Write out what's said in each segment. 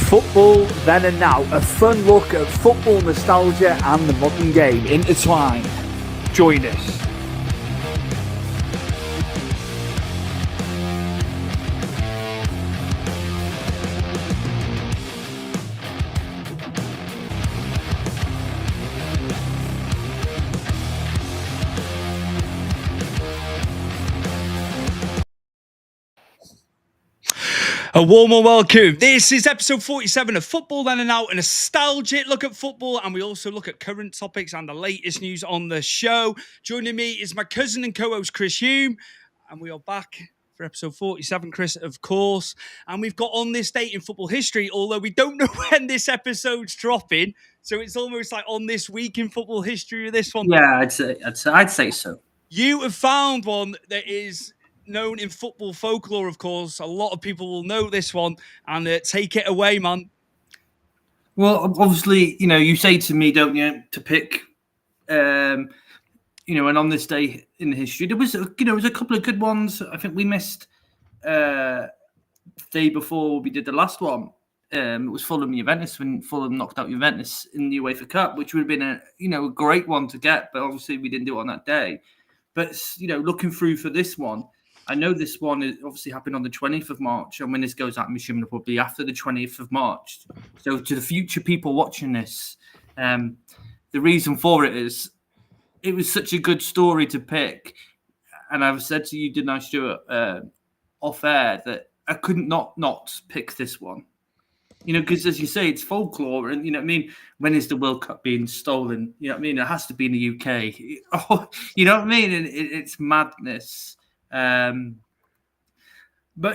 Football Then and Now, a fun look at football nostalgia and the modern game intertwined. Join us. A warm welcome. This is episode 47 of Football Then and Now, a nostalgic look at football, and we also look at current topics and the latest news on the show. Joining me is my cousin and co-host Chris Hume, and we are back for episode 47, Chris, of course. And we've got on this date in football history, although we don't know when this episode's dropping, so it's almost like on this week in football history with this one. Yeah, I'd say so. You have found one that is known in football folklore, of course. A lot of people will know this one, and take it away, man. Well, obviously, you say to me, don't you, to pick, and on this day in history, there was, was a couple of good ones. I think we missed the day before we did the last one. It was Fulham Juventus when Fulham knocked out Juventus in the UEFA Cup, which would have been a great one to get, but obviously we didn't do it on that day. But looking through for this one, I know this one is obviously happened on the 20th of March, and when this goes out, I'm assuming it'll probably after the 20th of March. So to the future people watching this, the reason for it is it was such a good story to pick. And I've said to you, didn't I, Stuart, off air, that I couldn't not pick this one. Because as you say, it's folklore, and when is the World Cup being stolen? It has to be in the UK. Oh, And it's madness. But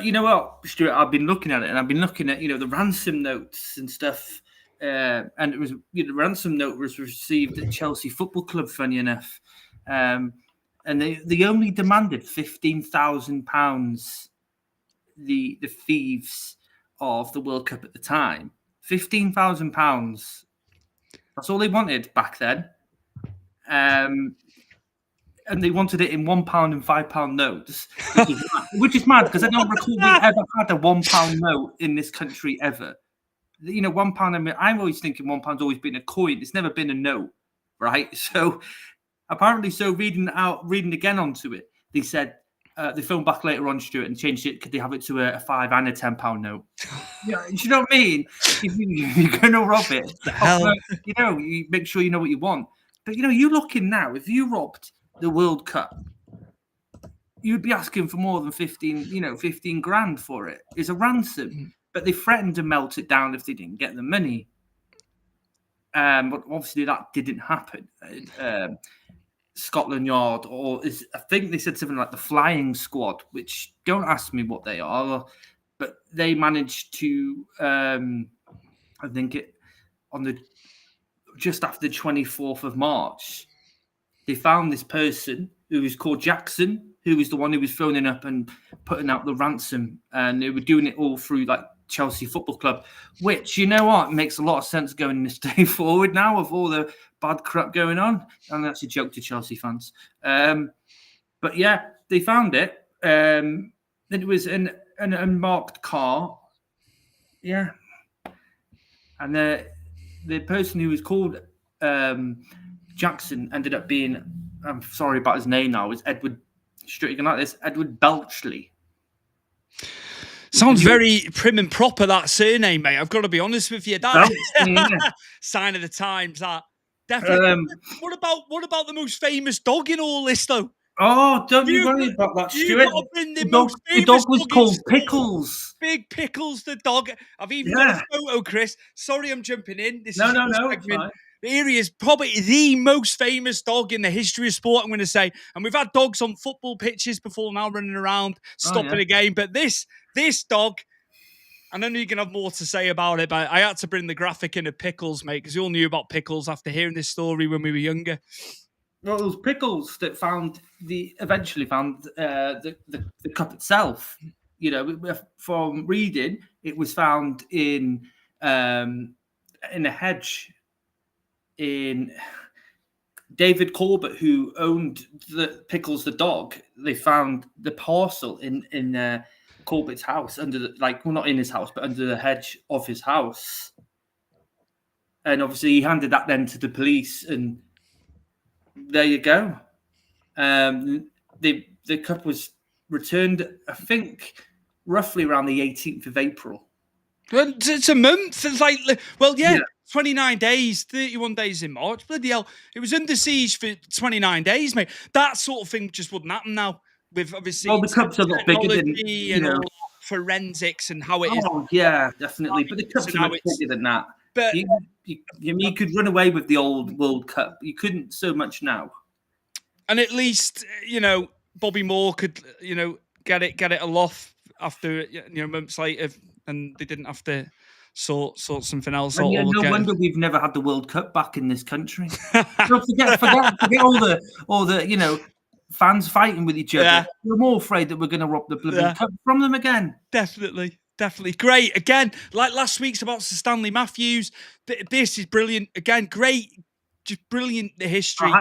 you know what, Stuart, I've been looking at it, and I've been looking at the ransom notes and stuff, and it was the ransom note was received at Chelsea Football Club, funny enough, and they only demanded £15,000. The thieves of the World Cup at the time, £15,000. That's all they wanted back then. And they wanted it in £1 and £5 notes, which is mad because I don't recall we ever had a £1 note in this country ever. £1. I'm always thinking £1's always been a coin. It's never been a note, right? So apparently, reading again onto it, they said they filmed back later on, Stuart, and changed it. Could they have it to a £5 and a £10 note? Yeah, you know what I mean? If you're going to rob it, the hell? You make sure you know what you want. But you looking now, if you robbed the World Cup, you'd be asking for more than 15 grand for it. It's a ransom. But they threatened to melt it down if they didn't get the money. But obviously that didn't happen. Scotland Yard, I think they said something like the Flying Squad, which don't ask me what they are, but they managed to, I think just after the 24th of March, they found this person who was called Jackson, who was the one who was phoning up and putting out the ransom. And they were doing it all through like Chelsea Football Club, which, makes a lot of sense going this day forward now with all the bad crap going on. And that's a joke to Chelsea fans. But yeah, they found it. It was an unmarked car. Yeah. And the person who was called Jackson ended up being, I'm sorry about his name now, is Edward, Stuart, you can like this, Edward Belchley. Sounds very prim and proper, that surname, mate. I've got to be honest with you. That sign of the times, that definitely. What about the most famous dog in all this, though? Oh, don't you worry about that, Stuart. The dog was called Pickles. Big Pickles, the dog. I've even got a photo, Chris. Sorry, I'm jumping in. No. Here he is, probably the most famous dog in the history of sport, I'm going to say. And we've had dogs on football pitches before now running around, stopping a game. But this dog, I know you can have more to say about it, but I had to bring the graphic in of Pickles, mate, because you all knew about Pickles after hearing this story when we were younger. Well, it was Pickles that eventually found the cup itself. From reading, it was found in a hedge in David Corbett, who owned the Pickles the dog. They found the parcel in Corbett's house under not in his house, but under the hedge of his house. And obviously he handed that then to the police, and there you go. The cup was returned, I think, roughly around the 18th of April. Well, it's a month. It's like, 29 days, 31 days in March. Bloody hell. It was under siege for 29 days, mate. That sort of thing just wouldn't happen now with, obviously, the cup's a lot bigger than, and all forensics and how it is. Oh, yeah, definitely. But the cup's a lot bigger than that. But you could run away with the old World Cup. You couldn't so much now. And at least, Bobby Moore could, get it aloft after, months later, and they didn't have to sort something else out. No wonder we've never had the World Cup back in this country. forget all the fans fighting with each other. Yeah. We're more afraid that we're going to rob the bloody cup from them again. Definitely. Great. Again, like last week's about Sir Stanley Matthews. This is brilliant. Again, great. Just brilliant, the history.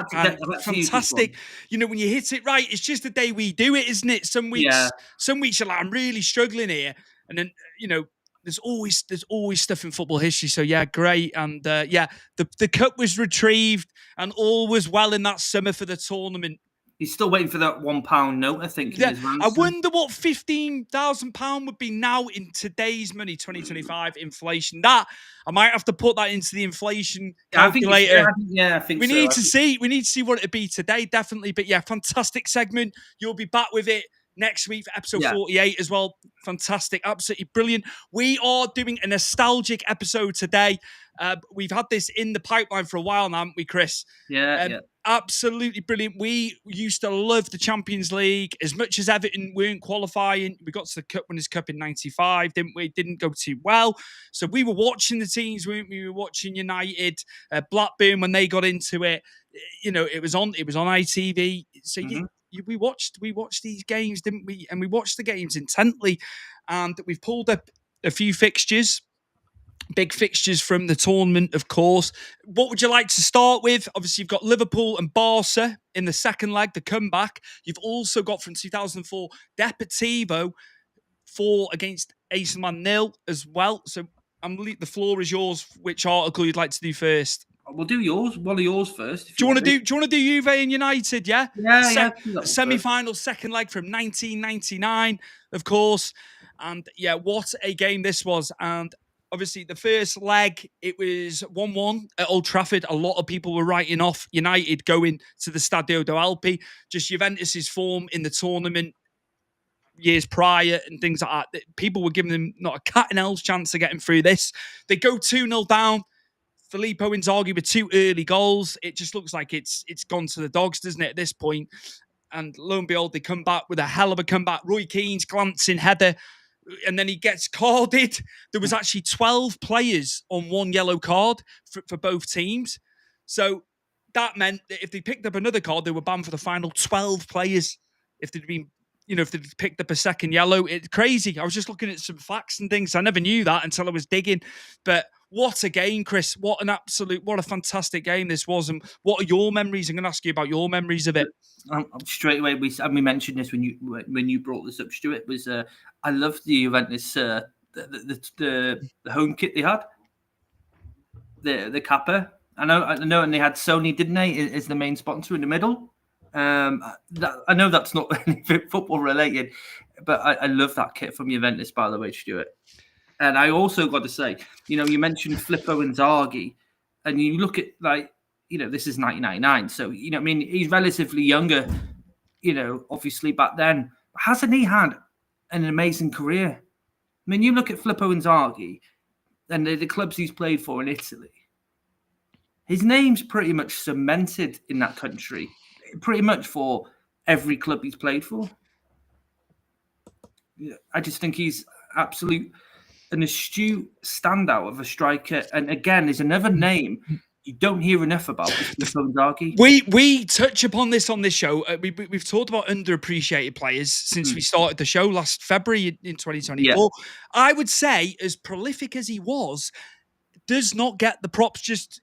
Fantastic. When you hit it right, it's just the day we do it, isn't it? Some weeks you're like, I'm really struggling here. And then, there's always stuff in football history. So yeah, great. And the cup was retrieved and all was well in that summer for the tournament. He's still waiting for that £1 note, I think. Yeah, I wonder what £15,000 would be now in today's money, 2025 inflation. That I might have to put that into the inflation calculator. I think we need to see. We need to see what it'd be today, definitely. But yeah, fantastic segment. You'll be back with it next week for episode 48 as well. Fantastic, absolutely brilliant. We are doing a nostalgic episode today. We've had this in the pipeline for a while now, haven't we, Chris? Yeah. Absolutely brilliant. We used to love the Champions League as much as Everton weren't qualifying. We got to the Cup Winners' Cup in '95, didn't we? Didn't go too well. So we were watching the teams, weren't we? We were watching United, Blackburn when they got into it. It was on ITV. So we watched these games, didn't we? And we watched the games intently. And we've pulled up a few fixtures. Big fixtures from the tournament, of course. What would you like to start with? Obviously, you've got Liverpool and Barca in the second leg, the comeback. You've also got from 2004, Deportivo 4 against AC Milan 0 as well. So the floor is yours. Which article you'd like to do first? We'll do yours. One of yours first. Do you want to do Juve and United? Yeah. Yeah. Semi-final, second leg from 1999, of course. And yeah, what a game this was. And obviously, the first leg, it was 1-1 at Old Trafford. A lot of people were writing off United going to the Stadio do Alpi. Just Juventus's form in the tournament years prior and things like that. People were giving them not a cat and hell's chance of getting through this. They go 2-0 down. Filippo Inzaghi with 2 early goals. It just looks like it's gone to the dogs, doesn't it, at this point? And lo and behold, they come back with a hell of a comeback. Roy Keane's glancing header. And then he gets carded. There was actually 12 players on 1 yellow card for both teams. So that meant that if they picked up another card, they were banned for the final 12 players. If they'd been, if they'd picked up a second yellow, it's crazy. I was just looking at some facts and things. I never knew that until I was digging. But what a game, Chris. What a fantastic game this was. And what are your memories? I'm going to ask you about your memories of it. Straight away, we mentioned this when you brought this up, Stuart. Was I loved the Juventus the home kit they had, the Kappa. I know, and they had Sony, didn't they, as the main sponsor in the middle. I know that's not anything football related, but I love that kit from Juventus, by the way, Stuart. And I also got to say, you mentioned Filippo Inzaghi, and you look at this is 1999, so he's relatively younger, obviously back then. Hasn't he had an amazing career? I mean, you look at Filippo Inzaghi and the clubs he's played for in Italy. His name's pretty much cemented in that country, pretty much for every club he's played for. I just think he's an astute standout of a striker. And again, there's another name you don't hear enough about. We touch upon this on this show. We've talked about underappreciated players since we started the show last February in 2024. Yeah. I would say, as prolific as he was, does not get the props. Just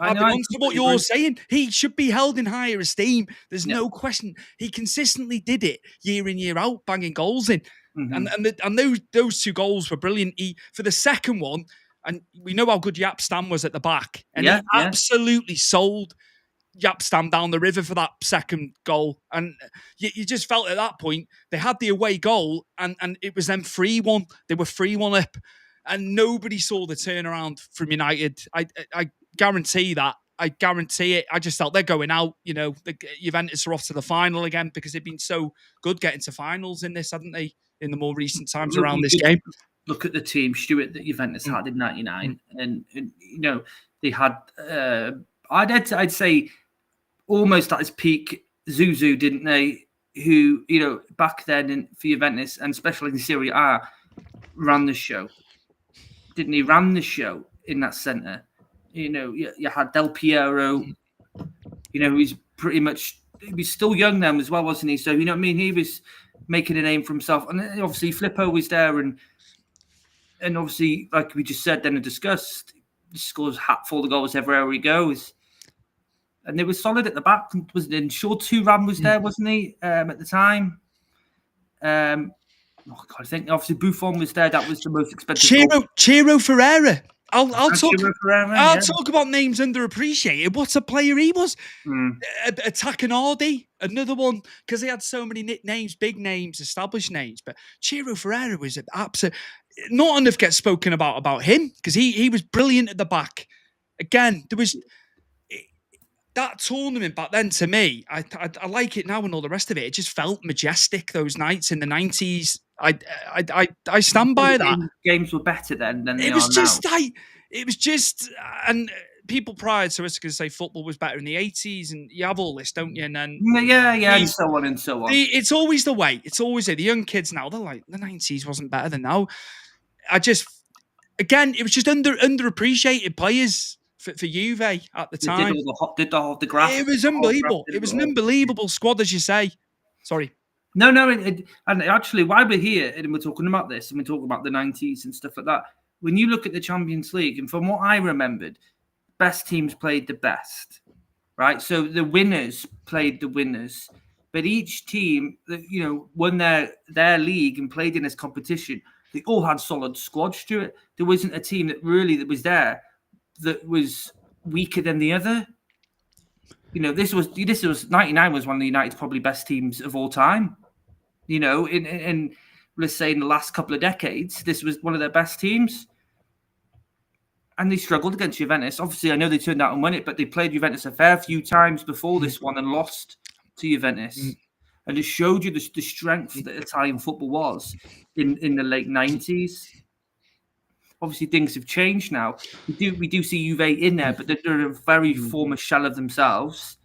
adding on to what you're saying, he should be held in higher esteem. There's no question. He consistently did it year in, year out, banging goals in. And those two goals were brilliant. For the second one, and we know how good Jaap Stam was at the back, and he absolutely sold Jaap Stam down the river for that second goal. And you just felt at that point they had the away goal, and it was them 3-1. They were 3-1 up, and nobody saw the turnaround from United. I guarantee that. I guarantee it. I just felt they're going out. The Juventus are off to the final again because they've been so good getting to finals in this, haven't they, in the more recent times around this game. Look at the team, Stuart, that Juventus had in '99, and they had. I'd say almost at its peak, Zuzou, didn't they? Who back then for Juventus, and especially in Serie A, ran the show. Didn't he? Ran the show in that centre. You had Del Piero. He's pretty much. He was still young then as well, wasn't he? So you know what I mean. He was making a name for himself, and obviously Flippo was there, and obviously, like we just said, then and discussed, he scores hatful of goals everywhere he goes, and they were solid at the back. Wasn't it? Sure, Thuram was there, wasn't he? At the time. I think obviously Buffon was there. That was the most expensive. Ciro Ferreira. I'll talk. Ferreira, I'll talk about names underappreciated. What a player he was. Takanardi, another one, because they had so many nicknames, big names, established names. But Ciro Ferreira was an absolute. Not enough gets spoken about him because he was brilliant at the back. Again, there was that tournament back then. To me, I like it now and all the rest of it. It just felt majestic. Those nights in the 90s. I stand by that. Games were better then than it was just now. It was just, and people prior to us can say football was better in the 80s, and you have all this, don't you? And then and so on and so on. It's always the way. It's always the young kids now. They're like the 90s wasn't better than now. It was just underappreciated players for Juve at the time. Did the graph? It was unbelievable. It was an unbelievable squad, as you say. Sorry. No, and actually, why we're here and we're talking about this and we're talking about the 90s and stuff like that, when you look at the Champions League, and from what I remembered, best teams played the best, right? So the winners played the winners, but each team that won their league and played in this competition, they all had solid squads to it. There wasn't a team that was there that was weaker than the other. This was 99 was one of the United's probably best teams of all time. In let's say in the last couple of decades, this was one of their best teams. And they struggled against Juventus. Obviously, I know they turned out and won it, but they played Juventus a fair few times before this one and lost to Juventus. And it showed you the strength that Italian football was in the late 90s. Obviously, things have changed now. We do see Juve in there, but they're a very former shell of themselves.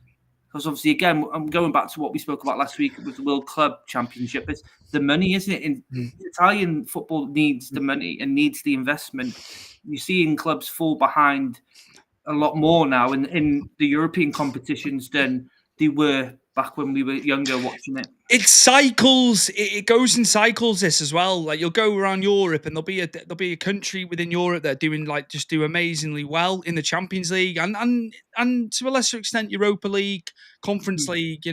Because obviously, again, I'm going back to what we spoke about last week with the World Club Championship. It's the money, isn't it? Italian football needs the money and needs the investment. You're seeing clubs fall behind a lot more now in the European competitions than they were back when we were younger watching it. It cycles. It goes in cycles. This as well. Like you'll go around Europe, and there'll be a country within Europe that do amazingly well in the Champions League, and to a lesser extent Europa League, Conference League.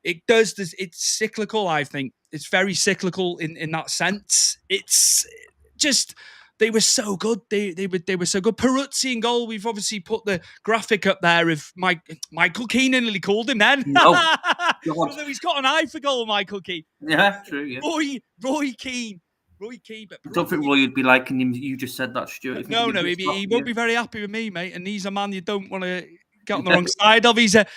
It does this. It's cyclical. I think it's very cyclical in that sense. It's just. They were so good. They were so good. Peruzzi in goal. We've obviously put the graphic up there of Michael Keane. Nearly called him then. Although he's got an eye for goal, Michael Keane. Yeah, true. Yeah. Roy Keane. Roy Keane. But I don't think Roy would be liking him. You just said that, Stuart. No, he won't be very happy with me, mate. And he's a man you don't want to get on the wrong side of. He's a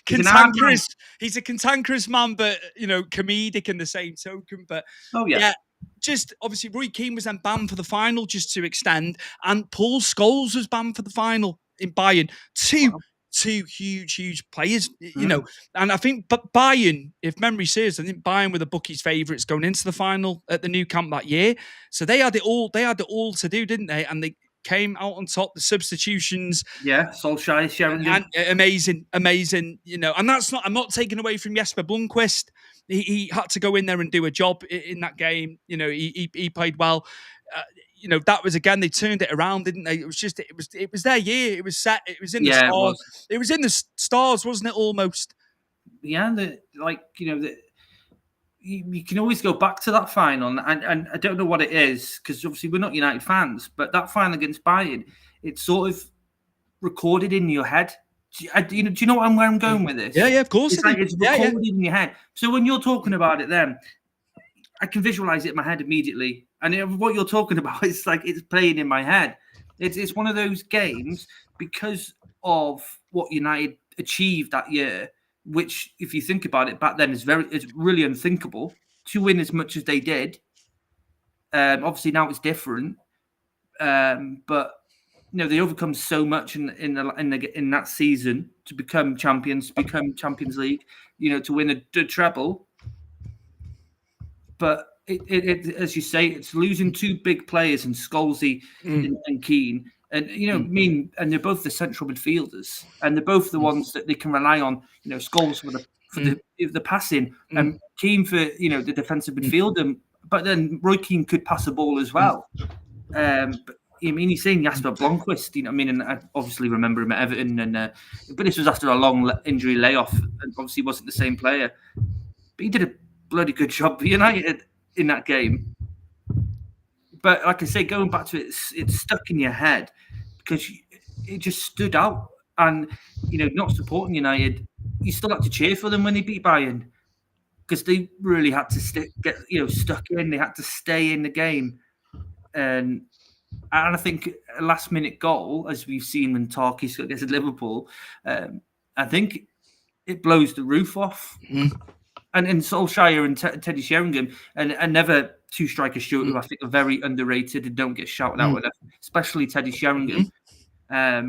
cantankerous. He's a cantankerous man, but comedic in the same token. But yeah. Just obviously, Roy Keane was then banned for the final just to extend, and Paul Scholes was banned for the final in Bayern. Two huge players, And I think, but Bayern, if memory serves, I think Bayern were the bookies' favourites going into the final at the new camp that year. So they had it all. They had it all to do, didn't they? And they came out on top. The substitutions, Solskjaer, Sheringham, amazing. And that's not. I'm not taking away from Jesper Blomqvist. He had to go in there and do a job in that game. He played well. That was again. They turned it around, didn't they? It was their year. It was set. It was in the stars. It was in the stars, wasn't it? Almost. Yeah, you can always go back to that final, and I don't know what it is, because obviously we're not United fans, but that final against Bayern, it's sort of recorded in your head. Do you know where I'm going with this? Yeah, of course. It's it's recorded in your head. So when you're talking about it, then I can visualize it in my head immediately. And what you're talking about is like it's playing in my head. It's one of those games because of what United achieved that year, which, if you think about it, back then it's really unthinkable to win as much as they did. Obviously now it's different, but they overcome so much in that season to become champions, to become Champions League, to win a treble. But it as you say, it's losing two big players in Scholesy and Keane. And and they're both the central midfielders, and they're both the ones that they can rely on. Scholes for the passing, and Keane for the defensive midfield. But then Roy Keane could pass a ball as well. But he's saying Jasper Blomqvist. And I obviously remember him at Everton, but this was after a long injury layoff, and obviously wasn't the same player. But he did a bloody good job for United in that game. But like I say, going back to it, it's stuck in your head because it just stood out. And, not supporting United, you still had to cheer for them when they beat Bayern because they really had to get stuck in. They had to stay in the game. And I think a last-minute goal, as we've seen when Tarkis against Liverpool, I think it blows the roof off. And Solskjaer and Teddy Sheringham, and never two striker Stuart, who I think are very underrated and don't get shouted out enough, especially Teddy Sheringham. They're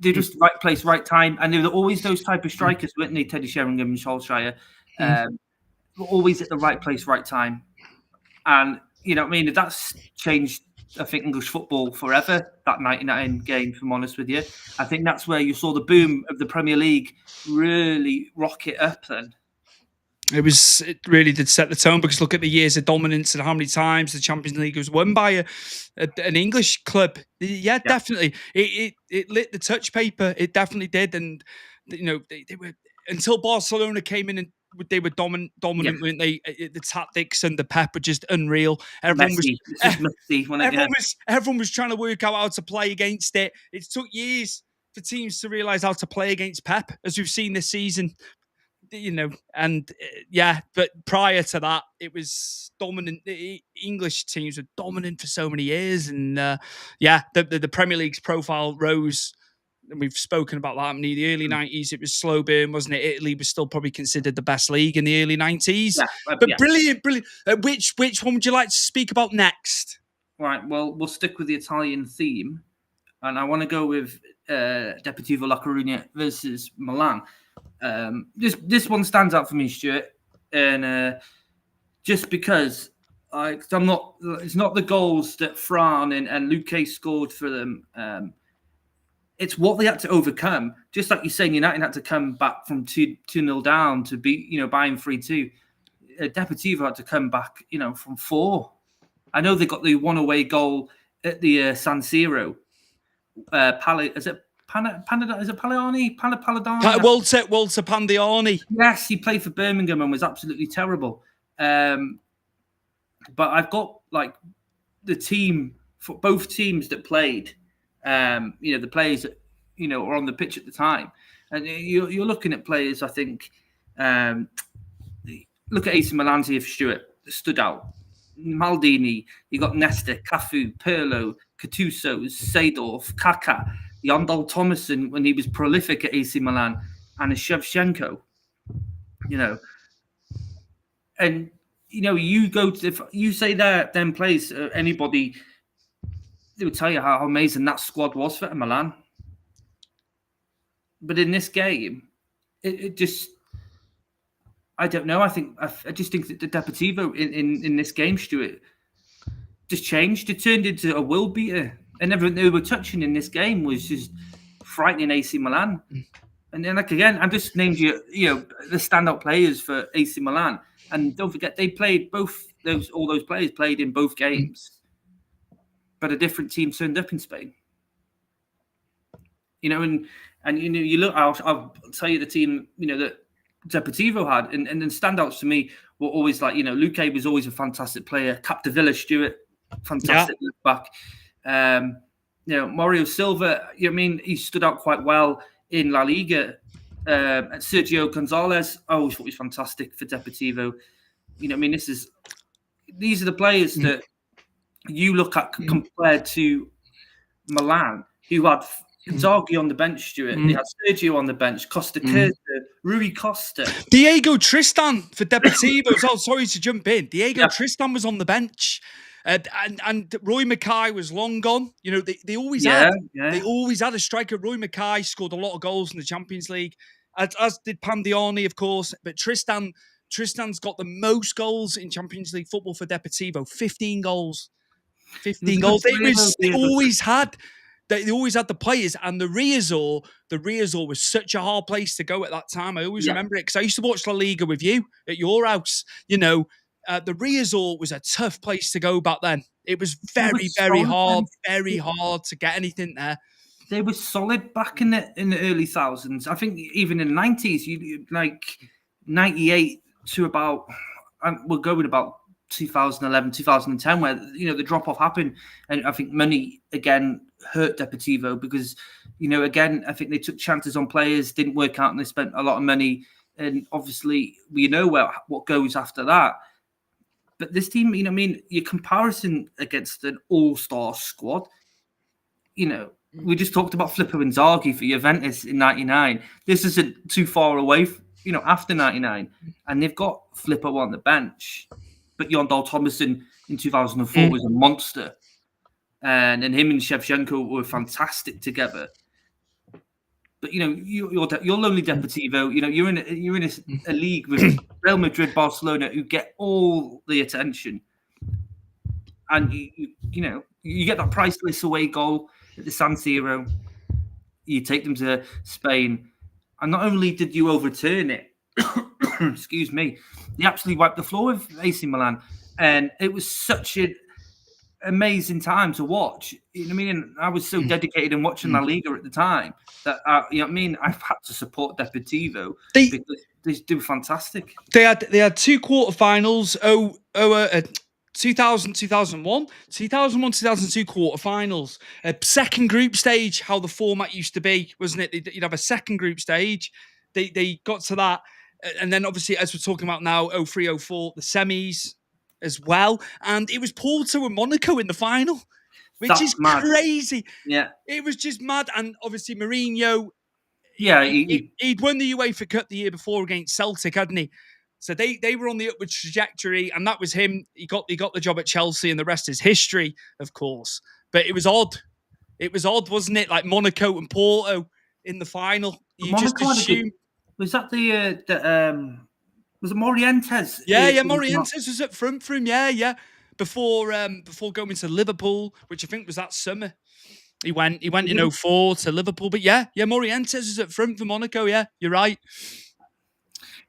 just right place, right time, and they were always those type of strikers, weren't they? Teddy Sheringham and Solskjaer, were always at the right place, right time, and that's changed. I think English football forever, that 99 game, if I'm honest with you. I think that's where you saw the boom of the Premier League really rocket up then. It really did set the tone because look at the years of dominance and how many times the Champions League was won by an English club. Yeah, definitely. It lit the touch paper. It definitely did. And, they were, until Barcelona came in and they were dominant, weren't they? The tactics and the pep were just unreal. Everyone was trying to work out how to play against it. It took years for teams to realize how to play against Pep, as we've seen this season. But prior to that, it was dominant. The English teams were dominant for so many years, and the Premier League's profile rose. And we've spoken about that in the early 90s. It was slow burn, wasn't it? Italy was still probably considered the best league in the early 90s. Brilliant. Which one would you like to speak about next? Right, well, we'll stick with the Italian theme. And I want to go with Deportivo La Coruña versus Milan. This one stands out for me, Stuart. And just because it's not the goals that Fran and Luque scored for them. It's what they had to overcome. Just like you're saying, United had to come back from 2-0 down to beat, Bayern 3-2. Deportivo had to come back, from 4. I know they got the one away goal at the San Siro. Is it Palladani? Palladani? Walter Pandiani. Yes, he played for Birmingham and was absolutely terrible. But I've got the team for both teams that played. The players that were on the pitch at the time, and you're looking at players. I think look at AC Milan here for Stuart, stood out. Maldini, you got Nesta, Cafu, Pirlo, Gattuso, Seedorf, Kaká, Yandel Thomason when he was prolific at AC Milan, and a Shevchenko. And you go to, if you say that then plays anybody, they would tell you how amazing that squad was for Milan. But in this game, it just, I don't know. I just think that the Deportivo in this game, Stuart, just changed. It turned into a will beater, and everything they were touching in this game was just frightening AC Milan. And then, again, I just named you the standout players for AC Milan, and don't forget they played all those players played in both games. But a different team turned up in Spain. You look. I'll tell you the team. That Deportivo had, and then standouts to me were always like, Luque was always a fantastic player. Capdevila Stewart, fantastic left back. Mario Silva, he stood out quite well in La Liga. Sergio Gonzalez, I always thought he was fantastic for Deportivo. These are the players that you look at compared to Milan, who had Inzaghi on the bench, Stuart. They had Sergio on the bench, Costa Curta, Rui Costa. Diego Tristan for Deportivo. Sorry to jump in. Diego Tristan was on the bench. And Roy Mackay was long gone. They always had. Yeah. They always had a striker. Roy Mackay scored a lot of goals in the Champions League, as did Pandiani, of course. But Tristan's got the most goals in Champions League football for Deportivo. 15 goals. 15 goals. They always had. They always had the players, and the Riazor was such a hard place to go at that time. I always remember it because I used to watch La Liga with you at your house. The Riazor was a tough place to go back then. It was very hard to get anything there. They were solid back in the early thousands. I think even in the 90s, you like 98 to about, we'll go with about 2011, 2010, where the drop off happened, and I think money again hurt Deportivo because again I think they took chances on players, didn't work out, and they spent a lot of money, and obviously we know what goes after that. But this team, your comparison against an all-star squad, we just talked about Filippo Inzaghi for Juventus in '99. This isn't too far away, after '99, and they've got Filippo on the bench. But Jon Dahl Tomasson in 2004 was a monster. And him and Shevchenko were fantastic together. But, you're lonely Deportivo. You're in a league with Real Madrid, Barcelona, who get all the attention. And, you get that priceless away goal at the San Siro. You take them to Spain. And not only did you overturn it, excuse me, they absolutely wiped the floor with AC Milan, and it was such an amazing time to watch. And I was so dedicated in watching La Liga at the time that I've had to support Deportivo because they do fantastic. They had two quarterfinals. 2000, 2001, 2002 quarterfinals. Second group stage, how the format used to be, wasn't it? You'd have a second group stage. They got to that. And then obviously, as we're talking about now, 03, 04, the semis as well. And it was Porto and Monaco in the final, which is mad. Crazy. Yeah. It was just mad. And obviously, Mourinho, he'd won the UEFA Cup the year before against Celtic, hadn't he? So they were on the upward trajectory, and that was him. He got the job at Chelsea, and the rest is history, of course. But it was odd. It was odd, wasn't it? Like Monaco and Porto in the final. You just assume. Was that was it Morientes? Yeah, Morientes was up front for him. Yeah. Before going to Liverpool, which I think was that summer. He went in 04 to Liverpool. But yeah, Morientes was up front for Monaco. Yeah, you're right.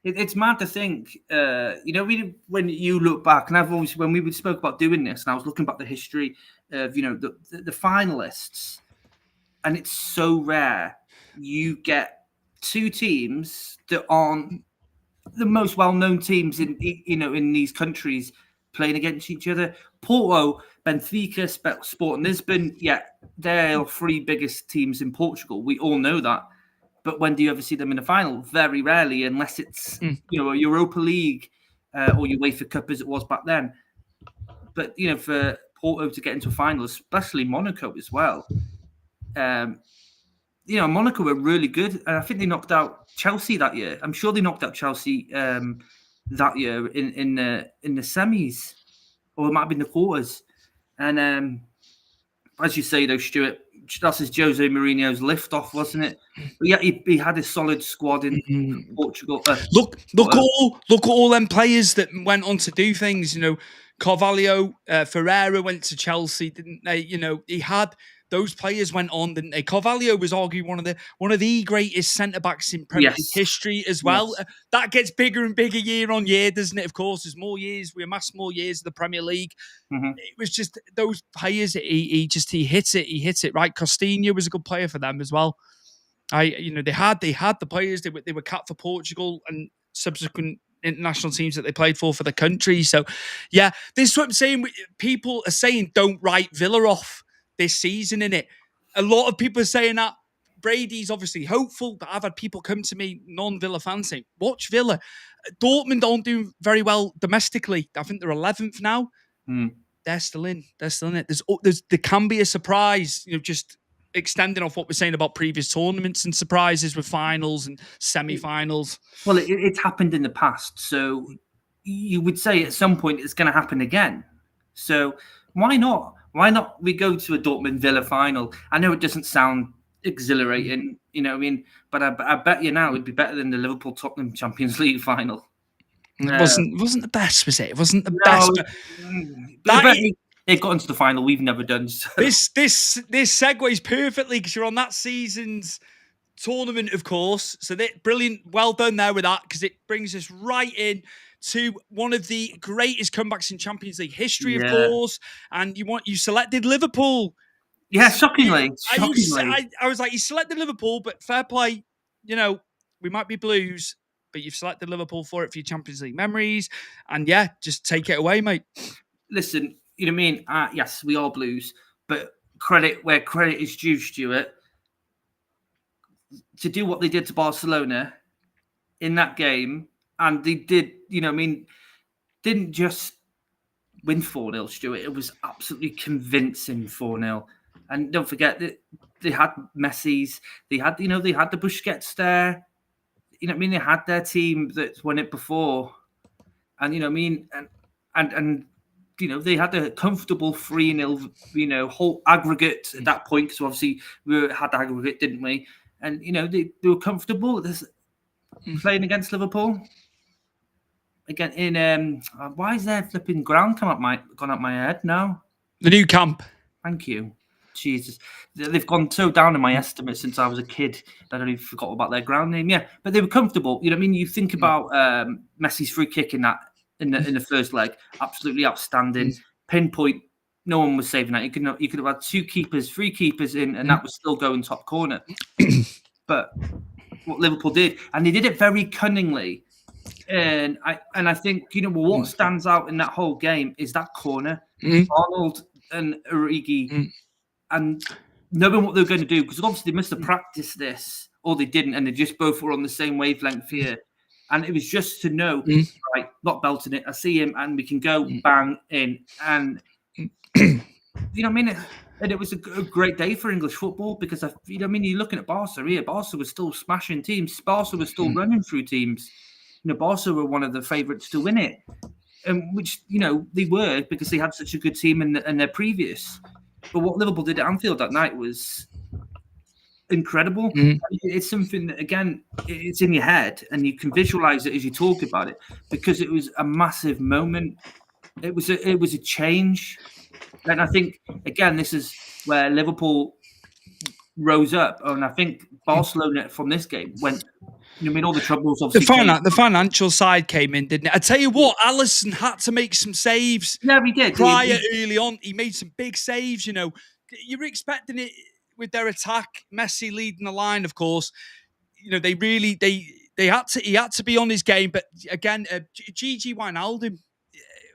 It's mad to think, when you look back, and I've always, when we spoke about doing this, and I was looking back the history of, the finalists, and it's so rare you get two teams that aren't the most well-known teams in these countries playing against each other. Porto, Benfica, Sporting Lisbon, they're three biggest teams in Portugal. We all know that. But when do you ever see them in the final? Very rarely, unless it's a Europa League or UEFA Cup as it was back then. But for Porto to get into a final, especially Monaco as well. Monaco were really good, and I think they knocked out Chelsea that year. I'm sure they knocked out Chelsea that year in the semis, or it might have been the quarters. And as you say, though, Stuart, that's Jose Mourinho's lift-off, wasn't it? But yeah, he had a solid squad in Portugal. Look at all them players that went on to do things. Carvalho, Ferreira went to Chelsea, didn't they? He had those players went on, didn't they? Carvalho was arguably one of the greatest centre backs in Premier League history as well. Yes. That gets bigger and bigger year on year, doesn't it? Of course, there's more years. We amass more years of the Premier League. Mm-hmm. It was just those players. He hit it. He hit it right. Costinha was a good player for them as well. They had the players. They were capped for Portugal, and subsequent international teams that they played for the country. So, yeah, this is what I'm saying. People are saying don't write Villa off this season, innit? A lot of people are saying that. Brady's obviously hopeful, but I've had people come to me, non-Villa fans, saying, watch Villa. Dortmund aren't doing very well domestically. I think they're 11th now. They're still in. They're still in it. There can be a surprise, just extending off what we're saying about previous tournaments and surprises with finals and semi-finals. Well, it's happened in the past. So you would say at some point it's going to happen again. So why not? Why not we go to a Dortmund Villa final? I know it doesn't sound exhilarating, but I bet you now it'd be better than the Liverpool Tottenham Champions League final. It wasn't the best, was it? It wasn't the best. But it got into the final. We've never done so. This segues perfectly because you're on that season's tournament, of course. So brilliant. Well done there with that, because it brings us right in to one of the greatest comebacks in Champions League history, of course. And you selected Liverpool. Yeah, shockingly. I was like, you selected Liverpool, but fair play. We might be Blues, but you've selected Liverpool for your Champions League memories. And yeah, just take it away, mate. Listen, you know what I mean? Yes, we are Blues, but credit where credit is due, Stuart. To do what they did to Barcelona in that game, and they did, didn't just win 4-0, Stuart. It was absolutely convincing 4-0. And don't forget that they had Messi's, they had the Busquets there. They had their team that's won it before. And and they had a comfortable 3-0, whole aggregate at that point, because obviously we had aggregate, didn't we? And they were comfortable playing against Liverpool. Again, in why is there flipping ground gone up my head now? The Nou Camp. Thank you. Jesus, they've gone so down in my estimate since I was a kid that I even forgot about their ground name. Yeah, but they were comfortable. You think about Messi's free kick in the first leg, absolutely outstanding, pinpoint. No one was saving that. You could have had three keepers in, and that was still going top corner. But what Liverpool did, and they did it very cunningly. And I think what stands out in that whole game is that corner, Arnold and Origi. And knowing what they were going to do, because obviously they must have practiced this, or they didn't, and they just both were on the same wavelength here. And it was just to know, right, not belting it. I see him, and we can go bang in. And And it was a great day for English football, because you're looking at Barca here. Barca was still smashing teams. Barca was still running through teams. Barca were one of the favourites to win it, which they were, because they had such a good team in their previous. But what Liverpool did at Anfield that night was incredible. It's something that, again, it's in your head, and you can visualize it as you talk about it, because it was a massive moment. It was a change. And I think, again, this is where Liverpool rose up. And I think Barcelona from this game went, all the troubles obviously. The financial side came in, didn't it? I tell you what, Alisson had to make some saves. Yeah, he did. Early on, he made some big saves. You're expecting it with their attack. Messi leading the line, of course. He had to be on his game. But again, Gigi Wijnaldum,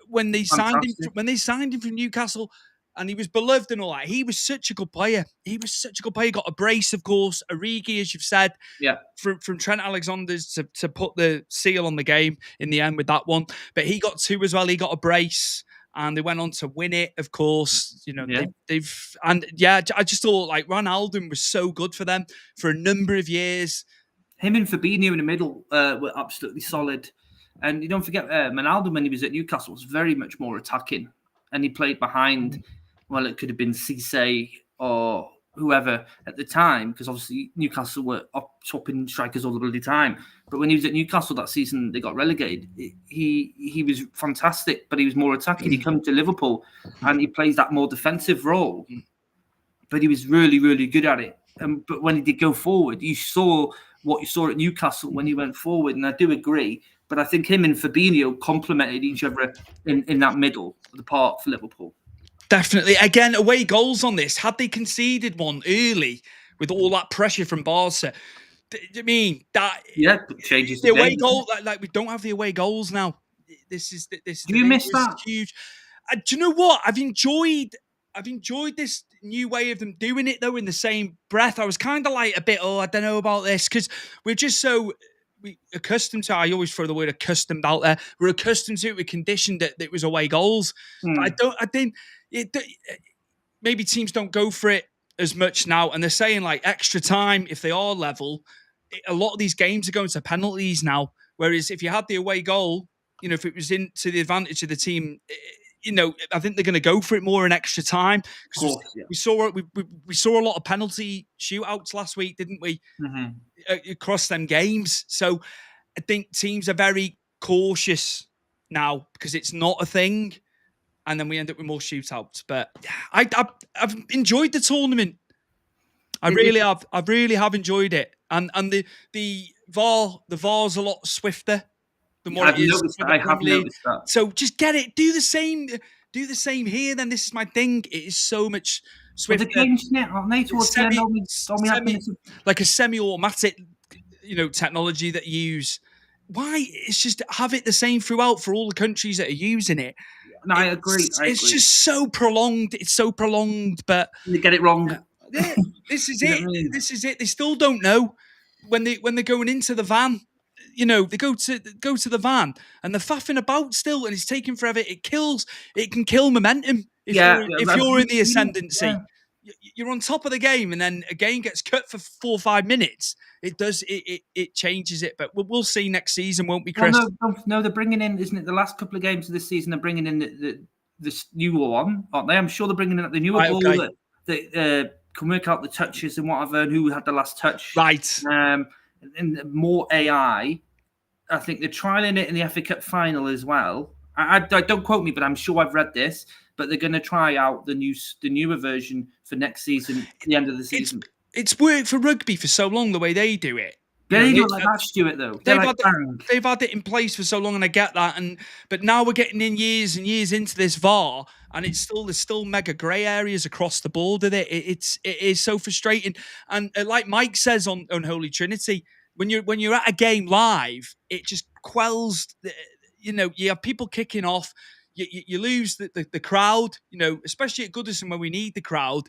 when they signed him from Newcastle, and he was beloved and all that, he was such a good player. He got a brace, of course. Origi, as you've said, from Trent Alexander's to put the seal on the game in the end with that one. But he got two as well. He got a brace, and they went on to win it, of course. I just thought Ronaldo was so good for them for a number of years. Him and Fabinho in the middle were absolutely solid. And you don't forget, Ronaldo, when he was at Newcastle, was very much more attacking, and he played behind. Well, it could have been Cisse or whoever at the time, because obviously Newcastle were swapping strikers all the bloody time. But when he was at Newcastle that season, they got relegated. He was fantastic, but he was more attacking. He come to Liverpool, and he plays that more defensive role. But he was really, really good at it. But when he did go forward, you saw what you saw at Newcastle when he went forward, and I do agree. But I think him and Fabinho complemented each other in that middle of the part for Liverpool. Definitely. Again, away goals on this. Had they conceded one early with all that pressure from Barca, I mean that changes the away game. goal. Like we don't have the away goals now. This is Do the you thing. miss It was that? huge. Do you know what? I've enjoyed this new way of them doing it though. In the same breath, I was kind of like a bit, I don't know about this because we're just so accustomed to. I always throw the word accustomed out there. We're accustomed to it. We're conditioned that it was away goals. But I think maybe teams don't go for it as much now, and they're saying like extra time if they are level. A lot of these games are going to penalties now. Whereas if you had the away goal, if it was into the advantage of the team, I think they're going to go for it more in extra time. Because we saw a lot of penalty shootouts last week, didn't we? Across them games. So I think teams are very cautious now because it's not a thing. And then we end up with more shootouts. But I've enjoyed the tournament. I really have enjoyed it. And the VAR's a lot swifter than what it is. I have noticed that. So just get it. Do the same here. Then this is my thing. It is so much swifter. But the games now, aren't they? Towards the end, like a semi-automatic, technology that you use. Why? It's just have it the same throughout for all the countries that are using it. No, I agree. It's just so prolonged. It's so prolonged, but you get it wrong. Yeah, this is it. This is it. They still don't know when they're going into the van. They go to the van and they're faffing about still, and it's taking forever. It can kill momentum if you're in the ascendancy. Yeah. You're on top of the game, and then a game gets cut for 4 or 5 minutes. It changes it, but we'll see next season, won't we, Chris? No, they're bringing in, isn't it? The last couple of games of this season, they're bringing in this newer one, aren't they? I'm sure they're bringing in the newer ball that can work out the touches and whatever, and who had the last touch. Right. And more AI. I think they're trialing it in the FA Cup final as well. I don't quote me, but I'm sure I've read this. But they're going to try out the newer version for next season, at the end of the season. It's worked for rugby for so long the way they do it. They don't like that, Stuart, though. They've had it in place for so long, and I get that. But now we're getting in years and years into this VAR, and there's still mega grey areas across the board with it. It is so frustrating. And like Mike says on Holy Trinity, when you're at a game live, it just quells. You have people kicking off. You lose the crowd, especially at Goodison where we need the crowd.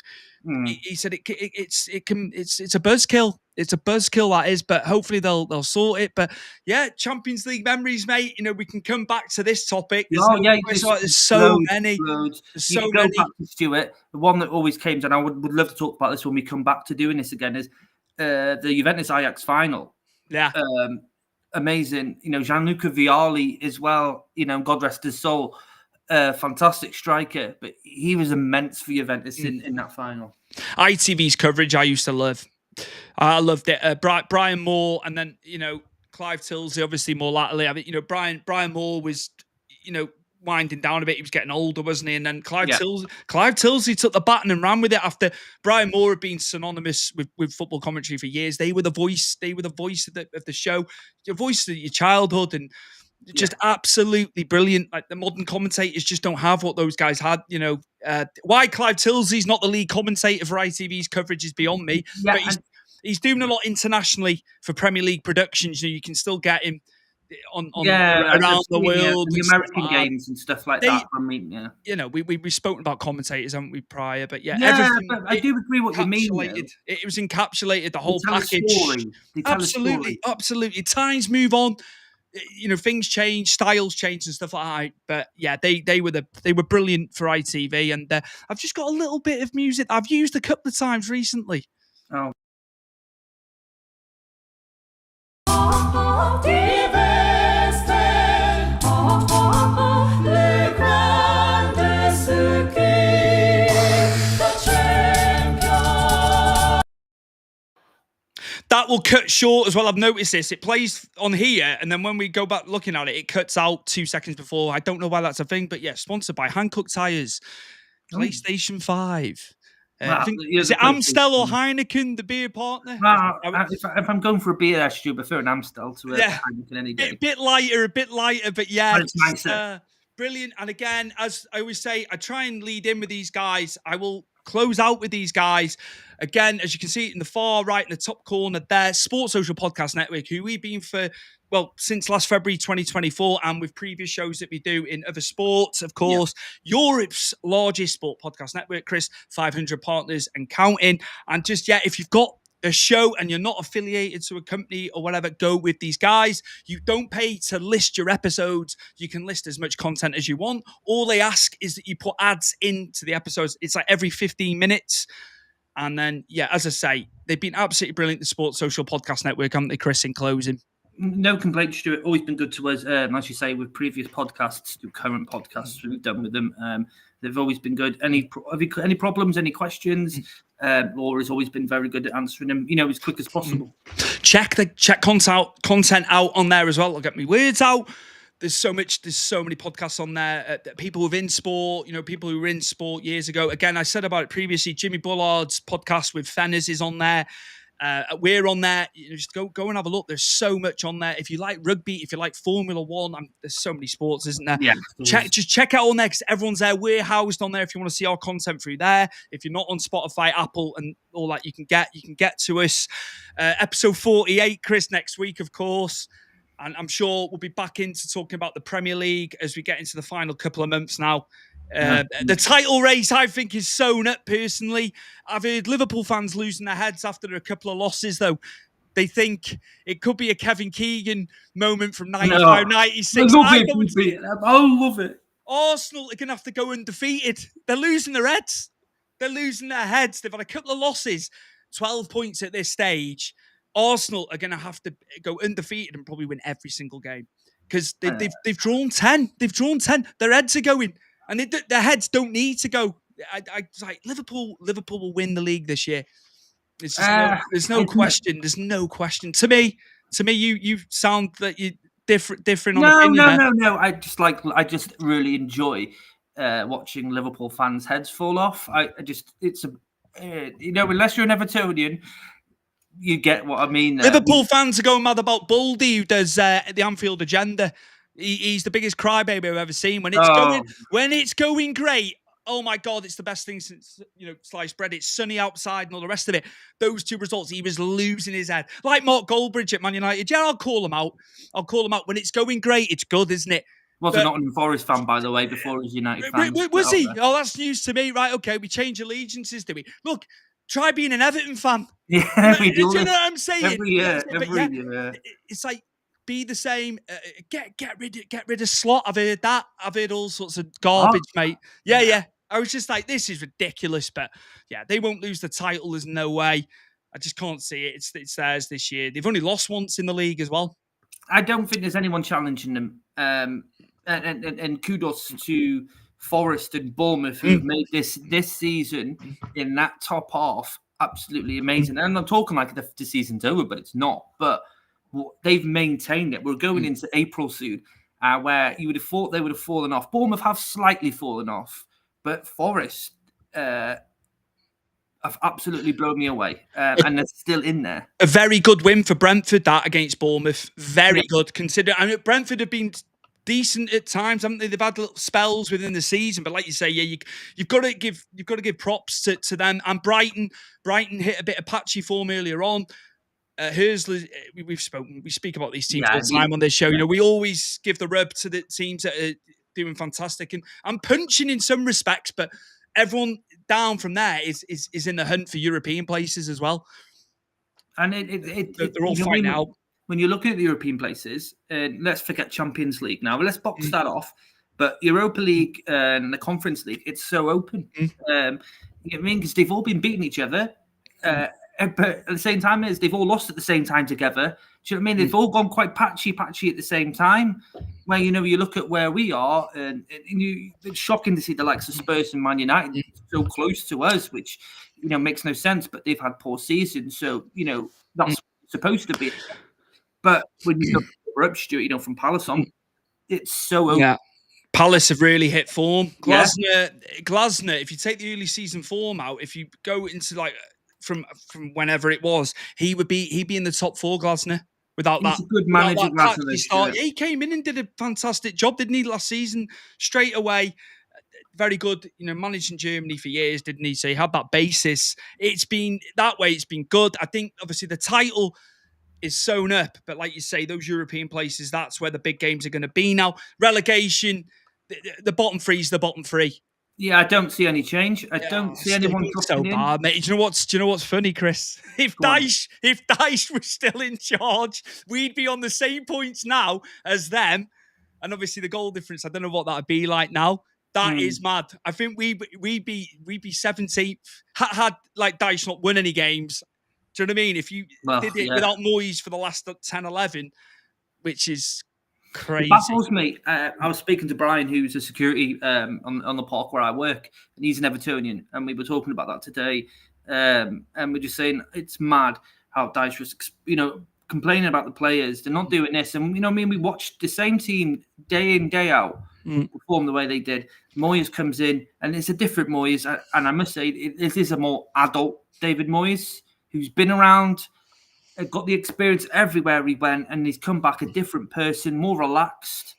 He said it's a buzzkill. It's a buzzkill, that is, but hopefully they'll sort it. But yeah, Champions League memories, mate. We can come back to this topic. There's so many. There's so many. Back to Stuart, the one that always came, and I would love to talk about this when we come back to doing this again, is the Juventus Ajax final. Yeah. Amazing. Gianluca Vialli as well. God rest his soul. Fantastic striker, but he was immense for Juventus in that final. ITV's coverage I used to love. I loved it. Brian Moore, and then Clive Tilsley, obviously more latterly. I mean, Brian Moore was winding down a bit. He was getting older, wasn't he? And then Clive Tilsley took the baton and ran with it after Brian Moore had been synonymous with football commentary for years. They were the voice. They were the voice of the show, your voice of your childhood, and just absolutely brilliant. Like the modern commentators just don't have what those guys had. Why Clive Tilsley's not the lead commentator for ITV's coverage is beyond me. Yeah, but he's doing a lot internationally for Premier League productions. You can still get him on around the world, the American games and stuff like that. I mean, we've spoken about commentators, haven't we, prior? But everything. But I do agree what you mean. It was encapsulated, the whole package. Absolutely. Times move on. Things change, styles change, and stuff like that. But yeah, they were brilliant for ITV, and I've just got a little bit of music I've used a couple of times recently. Oh. That will cut short as well. I've noticed this. It plays on here, and then when we go back looking at it, it cuts out 2 seconds before. I don't know why that's a thing, but yeah, sponsored by Hankook Tires, PlayStation 5. Is it Amstel or Heineken, the beer partner? If I'm going for a beer, I should prefer an Amstel to a Heineken any day. A bit lighter, but yeah. But it's nicer. Brilliant. And again, as I always say, I try and lead in with these guys. I will close out with these guys. Again, as you can see in the far right in the top corner there, Sports Social Podcast Network, who we've been for, well, since last February 2024, and with previous shows that we do in other sports, of course. Europe's largest sport podcast network, Chris, 500 partners and counting. And just, if you've got a show and you're not affiliated to a company or whatever, go with these guys. You don't pay to list your episodes. You can list as much content as you want. All they ask is that you put ads into the episodes. It's like every 15 minutes. And then, as I say, they've been absolutely brilliant, the Sports Social Podcast Network, haven't they, Chris, in closing? No complaints, Stuart. Always been good to us. As you say, with previous podcasts, current podcasts we've done with them, they've always been good. Have you got any problems, any questions? Laura's always been very good at answering them, as quick as possible. Check content out on there as well. I'll get my words out. There's so many podcasts on there. People within sport, people who were in sport years ago. Again, I said about it previously. Jimmy Bullard's podcast with Fenners is on there. We're on there. Just go and have a look. There's so much on there. If you like rugby, if you like Formula One, there's so many sports, isn't there? Yeah. Check out on there because everyone's there. We're housed on there. If you want to see our content through there, if you're not on Spotify, Apple, and all that, you can get to us. Episode 48, Chris, next week, of course. And I'm sure we'll be back into talking about the Premier League as we get into the final couple of months now. The title race, I think, is sewn up, personally. I've heard Liverpool fans losing their heads after a couple of losses, though. They think it could be a Kevin Keegan moment from 95, 96. I love it. Arsenal are going to have to go undefeated. They're losing their heads. They're losing their heads. They've had a couple of losses, 12 points at this stage. Arsenal are going to have to go undefeated and probably win every single game because they've drawn 10. They've drawn 10. Their heads are going. And their heads don't need to go. I was like, Liverpool will win the league this year. It's just there's no question. There's no question. To me, you sound that you different. No. I just really enjoy watching Liverpool fans' heads fall off. Unless you're an Evertonian, you get what I mean. Liverpool fans are going mad about Baldy, who does the Anfield Agenda. He's the biggest crybaby I've ever seen. When it's going great, oh my God, it's the best thing since sliced bread. It's sunny outside and all the rest of it. Those two results, he was losing his head. Like Mark Goldbridge at Man United. Yeah, I'll call him out. When it's going great, it's good, isn't it? Was a Nottingham Forest fan, by the way, before he was United fan. Was he? Oh, that's news to me. Right, okay, we change allegiances, do we? Look, try being an Everton fan. Yeah, we do. You know what I'm saying? Every year. It's like, be the same. Get rid of Slot. I've heard that. I've heard all sorts of garbage, mate. Yeah. I was just like, this is ridiculous. But they won't lose the title. There's no way. I just can't see it. It's theirs this year. They've only lost once in the league as well. I don't think there's anyone challenging them. And kudos to Forest and Bournemouth who've made this season in that top half absolutely amazing. And I'm talking like the season's over, but it's not. But they've maintained it. We're going into April soon, where you would have thought they would have fallen off. Bournemouth have slightly fallen off, but Forest have absolutely blown me away, and they're still in there. A very good win for Brentford, that against Bournemouth. Very good. Brentford have been decent at times, haven't they? They've had little spells within the season, but like you say, you've got to give props to them. And Brighton hit a bit of patchy form earlier on. Hursley, we speak about these teams all the time on this show. We always give the rub to the teams that are doing fantastic and punching in some respects, but everyone down from there is in the hunt for European places as well. And they're all fighting out. When you're looking at the European places, let's forget Champions League now. Let's box that off. But Europa League and the Conference League, it's so open. You know what I mean? Because they've all been beating each other. But at the same time, they've all lost at the same time together. Do you know what I mean? They've all gone quite patchy at the same time. Where, you look at where we are, and it's shocking to see the likes of Spurs and Man United so close to us, which, makes no sense. But they've had poor seasons. So, that's supposed to be. But when you look at we're up, Stuart, from Palace on, it's so open. Yeah. Palace have really hit form. Glasner, if you take the early season form out, if you go into from whenever it was, he'd be in the top four, Glasner. Without He's a good manager. He came in and did a fantastic job, didn't he, last season? Straight away, very good, managing Germany for years, didn't he? So he had that basis. It's been that way. It's been good. I think obviously the title is sewn up, but like you say, those European places, that's where the big games are going to be now. Relegation, the bottom three is the bottom three. Yeah, I don't see any change. I don't see anyone so bad, mate. Do you know what's funny, Chris? If Dyche was still in charge, we'd be on the same points now as them. And obviously the goal difference, I don't know what that'd be like now. That is mad. I think we'd be 17th. Had like Dyche not won any games. Do you know what I mean? If you did it without Moyes for the last 10, 11, which is crazy. It baffles me. I was speaking to Brian, who's a security on the park where I work, and he's an Evertonian, and we were talking about that today. And we're just saying it's mad how Dyche was, complaining about the players. They're not doing this. And, we watched the same team day in, day out perform the way they did. Moyes comes in, and it's a different Moyes. And I must say, this is a more adult David Moyes, who's been around, got the experience everywhere he went, and he's come back a different person, more relaxed.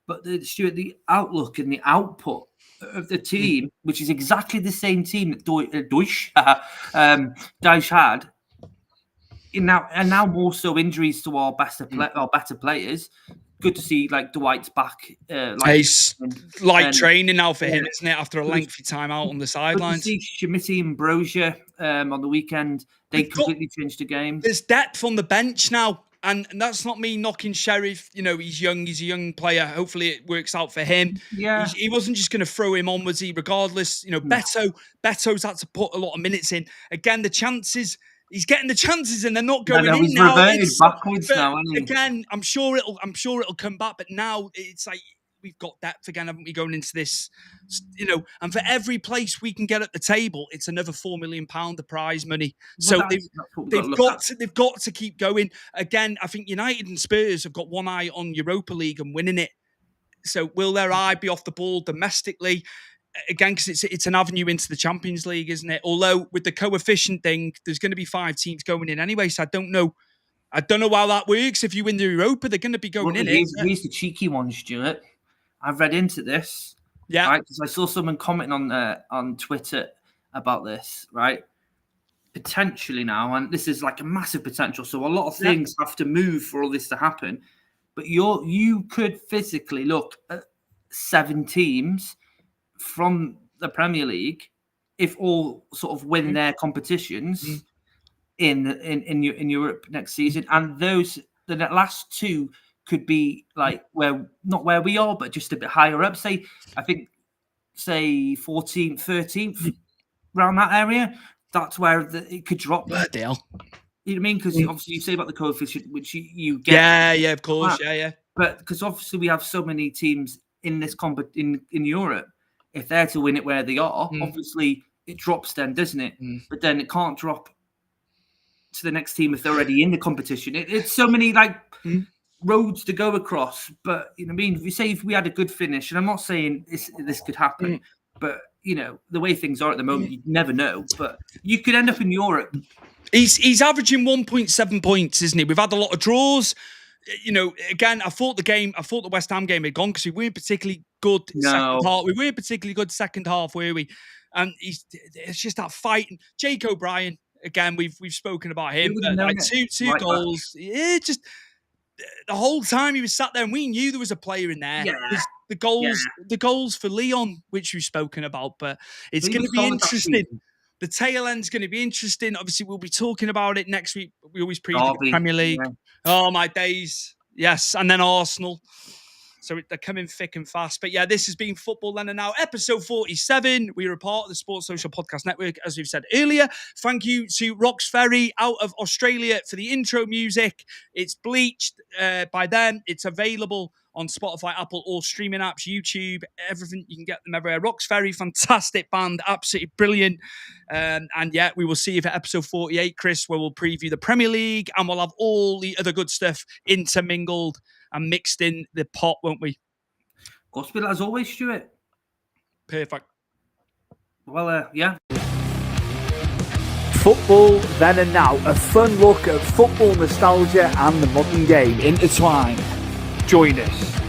But Stuart, the outlook and the output of the team, which is exactly the same team that Dyche had, and now more so injuries to our better players. Good to see like Dwight's back. Light training now for him, isn't it? After a lengthy time out on the sidelines. Good to see Schmidt and Brozier on the weekend. They completely changed the game. There's depth on the bench now. And that's not me knocking Sheriff. He's young. He's a young player. Hopefully it works out for him. Yeah. He wasn't just going to throw him on, was he? Regardless, Beto's had to put a lot of minutes in. Again, the chances... He's getting the chances, and they're not going in he's now. Reverted backwards now, isn't he? Again, I'm sure it'll come back, but now it's like we've got depth again, haven't we? Going into this, and for every place we can get at the table, it's another £4 million of prize money. So they've got to keep going. Again, I think United and Spurs have got one eye on Europa League and winning it. So will their eye be off the ball domestically? Again, because it's an avenue into the Champions League, isn't it? Although with the coefficient thing, there's going to be 5 teams going in anyway. So I don't know how that works. If you win the Europa, they're going to be going in. Here's the cheeky one, Stuart. I've read into this, right? Because I saw someone commenting on Twitter about this, right? Potentially now, and this is like a massive potential. So a lot of things have to move for all this to happen. But you could physically look at 7 teams from the Premier League, if all sort of win their competitions in Europe next season, and the last 2 could be like not where we are, but just a bit higher up. Say 14th, 13th, around that area. That's where it could drop. What deal? You know what I mean? Because obviously you say about the coefficient, which you get. Yeah, of course, yeah. But because obviously we have so many teams in this in Europe. If they're to win it where they are, obviously it drops then, doesn't it? But then it can't drop to the next team if they're already in the competition. It's so many roads to go across. But you know what I mean? If we had a good finish, and I'm not saying this could happen, but the way things are at the moment, you never know. But you could end up in Europe. He's averaging 1.7 points, isn't he? We've had a lot of draws. Again, I thought the West Ham game had gone because we weren't particularly good second half. We weren't particularly good second half, were we? And it's just that fight. Jake O'Brien, again, we've spoken about him. Like two goals. Yeah, just the whole time he was sat there, and we knew there was a player in there. Yeah. The goals for Leon, which we've spoken about, but it's going to be interesting. The tail end's going to be interesting. Obviously, we'll be talking about it next week. We always preview the Premier League. Yeah. Oh, my days. Yes. And then Arsenal. So they're coming thick and fast. But yeah, this has been Football Then and Now, episode 47. We are a part of the Sports Social Podcast Network, as we've said earlier. Thank you to Rox Ferry out of Australia for the intro music. It's bleached by them. It's available on Spotify, Apple, all streaming apps, YouTube, everything. You can get them everywhere. Rox Ferry, fantastic band, absolutely brilliant. And yeah, we will see you for episode 48, Chris, where we'll preview the Premier League and we'll have all the other good stuff intermingled and mixed in the pot, won't we? Gospel as always, Stuart. Perfect. Well, yeah. Football Then and Now, a fun look at football nostalgia and the modern game intertwined. Join us.